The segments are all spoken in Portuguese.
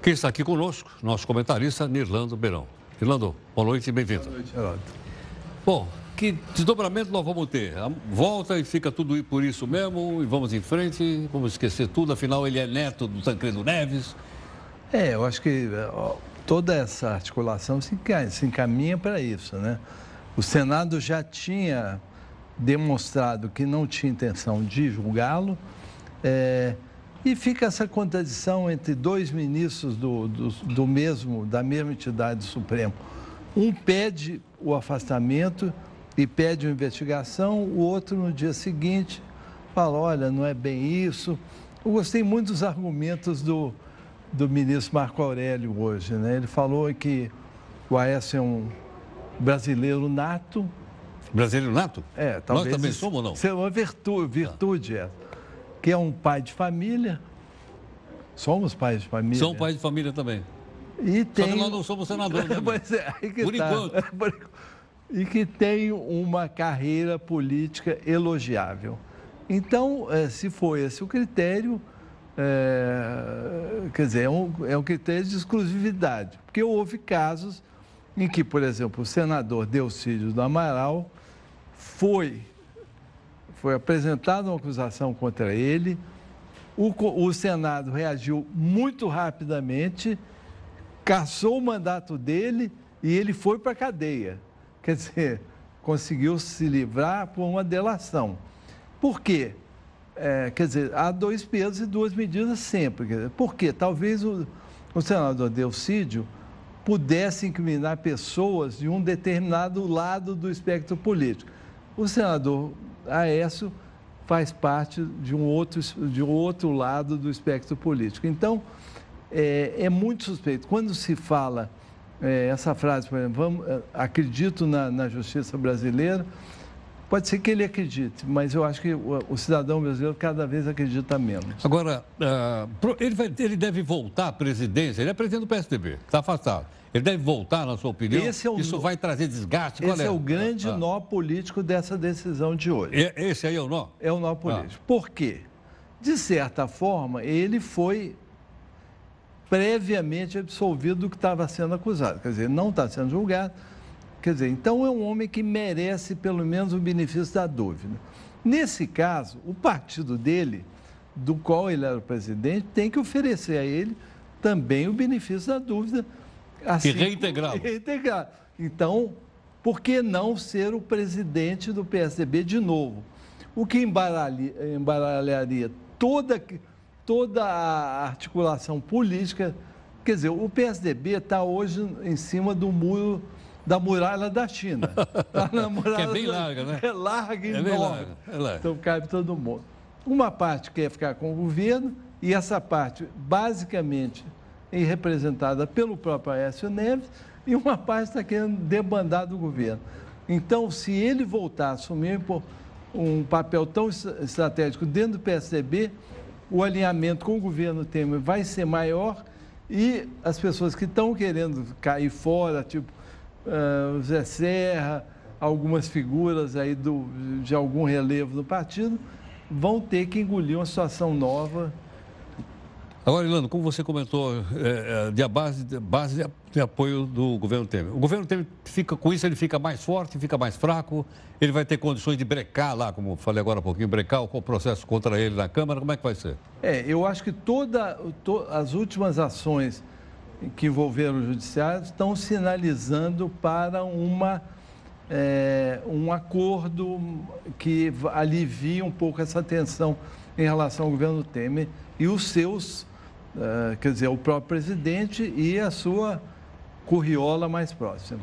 Quem está aqui conosco, nosso comentarista, Nirlando Beirão. Nirlando, boa noite e bem-vindo. Boa noite, Geraldo. Bom, que desdobramento nós vamos ter? Volta e fica tudo por isso mesmo, e vamos em frente, vamos esquecer tudo, afinal ele é neto do Tancredo Neves. Eu acho que toda essa articulação se encaminha para isso, né? O Senado já tinha demonstrado que não tinha intenção de julgá-lo, e fica essa contradição entre dois ministros da mesma entidade do Supremo. Um pede o afastamento e pede uma investigação, o outro no dia seguinte fala, olha, não é bem isso. Eu gostei muito dos argumentos do ministro Marco Aurélio hoje, né? Ele falou que o Aécio é um brasileiro nato. Brasileiro nato? Talvez. Nós também somos ou não? Isso é uma virtude, que é um pai de família. Somos pais de família. São pais de família também. E Só que nós não somos senadores. Né? Pois é, aí que Por enquanto. E que tem uma carreira política elogiável. Então, se for esse o critério, quer dizer, é um critério de exclusividade. Porque houve casos em que, por exemplo, o senador Delcídio do Amaral foi apresentada uma acusação contra ele, o Senado reagiu muito rapidamente, cassou o mandato dele e ele foi para a cadeia. Quer dizer, conseguiu se livrar por uma delação. Por quê? Quer dizer, há dois pesos e duas medidas sempre. Por quê? Talvez o senador Delcídio pudesse incriminar pessoas de um determinado lado do espectro político. O senador Aécio faz parte de um outro lado do espectro político. Então, é muito suspeito. Quando se fala essa frase, por exemplo, acredito na justiça brasileira, pode ser que ele acredite, mas eu acho que o cidadão brasileiro cada vez acredita menos. Agora, ele deve voltar à presidência, ele é presidente do PSDB, está afastado. Ele deve voltar, na sua opinião? Isso vai trazer desgaste? Esse é o grande nó político dessa decisão de hoje. Esse aí é o nó? É o nó político. Por quê? De certa forma, ele foi previamente absolvido do que estava sendo acusado. Quer dizer, não está sendo julgado. Quer dizer, então é um homem que merece pelo menos o benefício da dúvida. Nesse caso, o partido dele, do qual ele era o presidente, tem que oferecer a ele também o benefício da dúvida. Assim, e reintegrá-lo. Então, por que não ser o presidente do PSDB de novo? O que embaralharia toda a articulação política. Quer dizer, o PSDB está hoje em cima do muro da muralha da China. Que é bem larga, né? É larga e enorme. Então, cabe todo mundo. Uma parte quer ficar com o governo e essa parte, basicamente, é representada pelo próprio Aécio Neves, e uma parte está querendo debandar do governo. Então, se ele voltar a assumir um papel tão estratégico dentro do PSDB, o alinhamento com o governo Temer vai ser maior e as pessoas que estão querendo cair fora, tipo o Zé Serra, algumas figuras aí de algum relevo do partido, vão ter que engolir uma situação nova. Agora, Ilano, como você comentou, base de apoio do governo Temer. O governo Temer fica com isso, ele fica mais forte, fica mais fraco, ele vai ter condições de brecar lá, como falei agora há pouquinho, brecar o processo contra ele na Câmara, como é que vai ser? Eu acho que as últimas ações que envolveram o judiciário estão sinalizando para um acordo que alivie um pouco essa tensão em relação ao governo Temer e os seus, quer dizer, o próprio presidente e a sua curriola mais próxima.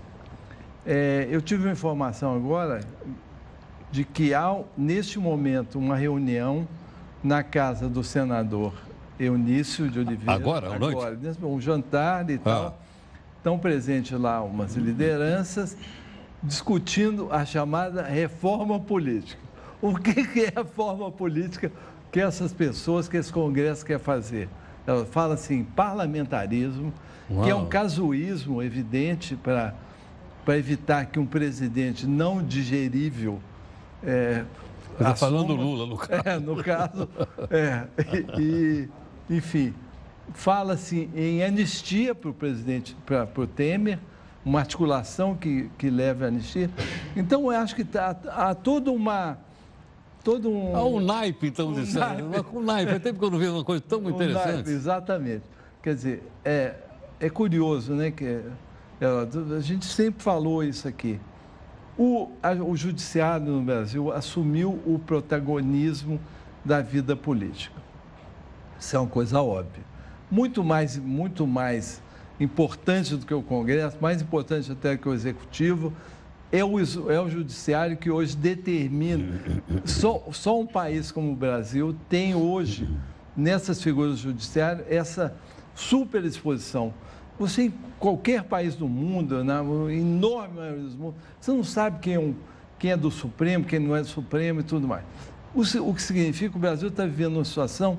Eu tive uma informação agora de que há, neste momento, uma reunião na casa do senador Eunício de Oliveira. Agora, à noite? Um jantar e tal. Estão presentes lá umas lideranças discutindo a chamada reforma política. O que é a reforma política que essas pessoas, que esse Congresso quer fazer? Ela fala assim, parlamentarismo, que é um casuísmo evidente para evitar que um presidente não digerível... Está falando Lula, no caso. No caso, enfim, fala-se em anistia para o presidente, para o Temer, uma articulação que leve à anistia. Então, eu acho que há todo um... Há um naipe, então, um naipe. Até porque eu não vi uma coisa tão interessante. Naipe, exatamente. Quer dizer, é curioso, né? A gente sempre falou isso aqui. O judiciário no Brasil assumiu o protagonismo da vida política. Isso é uma coisa óbvia. Muito mais importante do que o Congresso, mais importante até que o Executivo, é o Judiciário que hoje determina. Só um país como o Brasil tem hoje, nessas figuras do Judiciário, essa superexposição. Você, em qualquer país do mundo, na enorme maioria do mundo, você não sabe quem é do Supremo, quem não é do Supremo e tudo mais. O que significa que o Brasil está vivendo uma situação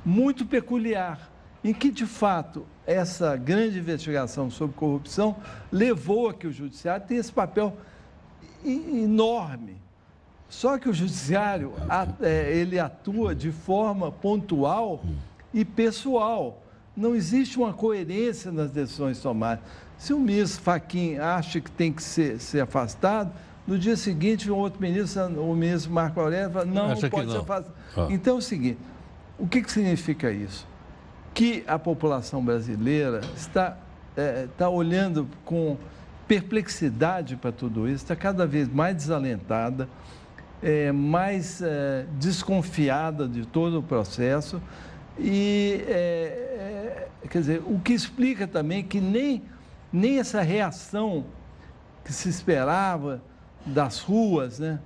muito peculiar, em que, de fato, essa grande investigação sobre corrupção levou a que o Judiciário tenha esse papel enorme. Só que o Judiciário, ele atua de forma pontual e pessoal. Não existe uma coerência nas decisões tomadas. Se o ministro Fachin acha que tem que ser afastado, no dia seguinte, um outro ministro, o ministro Marco Aurélio, fala, não pode ser afastado. Então é o seguinte, o que significa isso? Que a população brasileira está olhando com perplexidade para tudo isso, está cada vez mais desalentada, mais desconfiada de todo o processo e, quer dizer, o que explica também que nem essa reação que se esperava das ruas, né?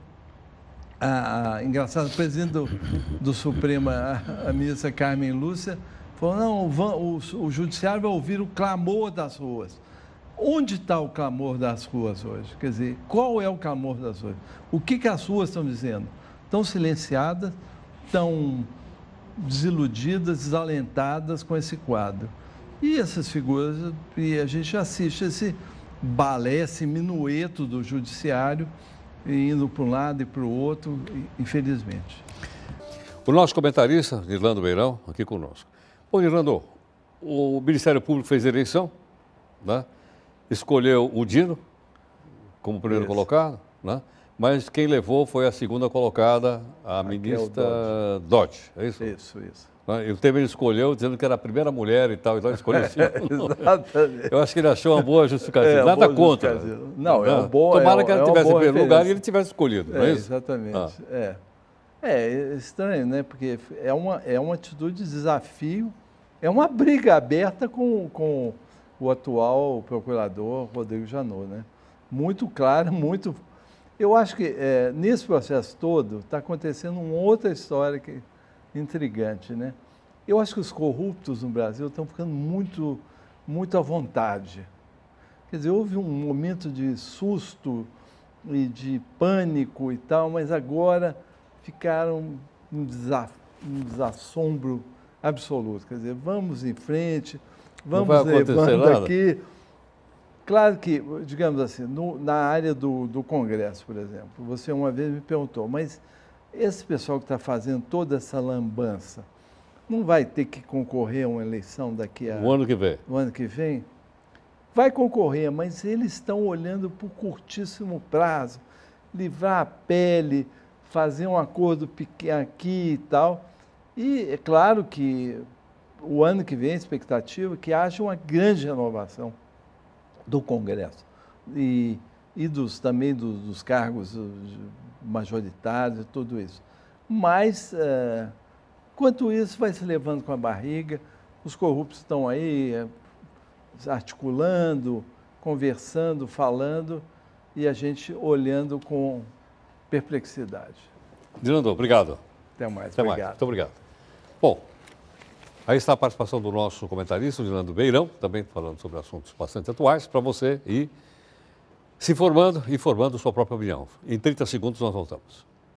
Engraçado, o presidente do Supremo, a ministra Carmen Lúcia, falou, não, o Judiciário vai ouvir o clamor das ruas. Onde está o clamor das ruas hoje? Quer dizer, qual é o clamor das ruas? O que as ruas estão dizendo? Estão silenciadas, estão desiludidas, desalentadas com esse quadro. E essas figuras, e a gente assiste esse balé, esse minueto do Judiciário, indo para um lado e para o outro, infelizmente. O nosso comentarista, Nirlando Beirão, aqui conosco. Ô, Nirlando, o Ministério Público fez eleição, né? Escolheu o Dino como primeiro colocado, né? Mas quem levou foi a segunda colocada, a ministra Dodge, é isso? Isso. E o Temer escolheu dizendo que era a primeira mulher e tal, então escolheu a segunda. Exatamente. Eu acho que ele achou uma boa justificativa, nada contra. Não, é uma boa. Tomara que ela tivesse em primeiro lugar e ele tivesse escolhido, não é isso? Exatamente. É estranho, né? Porque é uma atitude de desafio, é uma briga aberta com o atual procurador Rodrigo Janot, né? Muito claro, muito... Eu acho que nesse processo todo está acontecendo uma outra história intrigante, né? Eu acho que os corruptos no Brasil estão ficando muito, muito à vontade. Quer dizer, houve um momento de susto e de pânico e tal, mas agora ficaram um desassombro absoluto. Quer dizer, vamos em frente, vamos levando aqui. Claro que, digamos assim, na área do Congresso, por exemplo, você uma vez me perguntou, mas esse pessoal que está fazendo toda essa lambança não vai ter que concorrer a uma eleição daqui a... O ano que vem. O ano que vem? Vai concorrer, mas eles estão olhando por curtíssimo prazo, livrar a pele, fazer um acordo pequeno aqui e tal. E é claro que o ano que vem a expectativa é que haja uma grande renovação do Congresso e também dos cargos majoritários e tudo isso. Mas, enquanto isso, vai se levando com a barriga, os corruptos estão aí articulando, conversando, falando, e a gente olhando com perplexidade. Nirlando, obrigado. Até mais. Até mais. Muito obrigado. Bom, aí está a participação do nosso comentarista, o Nirlando Beirão, também falando sobre assuntos bastante atuais, para você ir se informando e formando sua própria opinião. Em 30 segundos nós voltamos.